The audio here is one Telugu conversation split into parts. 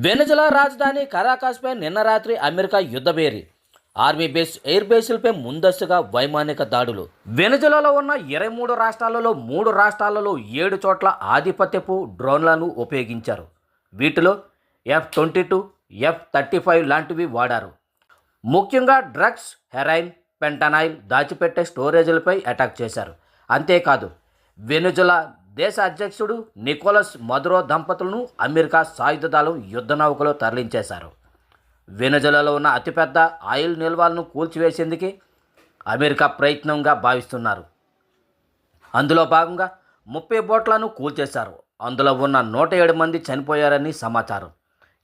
వెనజులా రాజధాని కరాకాస్పై నిన్న రాత్రి అమెరికా యుద్ధబేరి ఆర్మీ బేస్ ఎయిర్ బేసులపై ముందస్తుగా వైమానిక దాడులు. వెనజులాలో ఉన్న 23 రాష్ట్రాలలో 3 రాష్ట్రాలలో 7 చోట్ల ఆధిపత్యపు డ్రోన్లను ఉపయోగించారు. వీటిలో F-22, F-35 లాంటివి వాడారు. ముఖ్యంగా డ్రగ్స్, హెరాయిన్, పెంటనాయిల్ దాచిపెట్టే స్టోరేజీలపై అటాక్ చేశారు. అంతేకాదు, వెనజులా దేశ అధ్యక్షుడు నికోలస్ మదురో దంపతులను అమెరికా సాయుధ దళం యుద్ధ నౌకలో తరలించేశారు. వెనజులాలో ఉన్న అతిపెద్ద ఆయిల్ నిల్వలను కూల్చివేసేందుకే అమెరికా ప్రయత్నంగా భావిస్తున్నారు. అందులో భాగంగా 30 బోట్లను కూల్చేశారు. అందులో ఉన్న 107 మంది చనిపోయారని సమాచారం.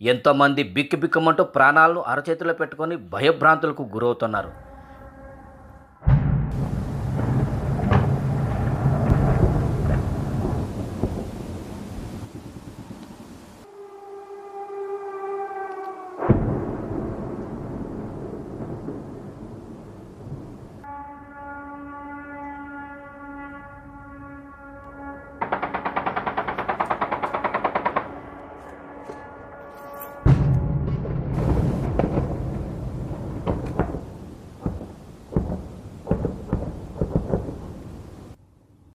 ఎంతోమంది బిక్కుబిక్కుమంటూ ప్రాణాలను అరచేతిలో పెట్టుకొని భయభ్రాంతులకు గురవుతున్నారు.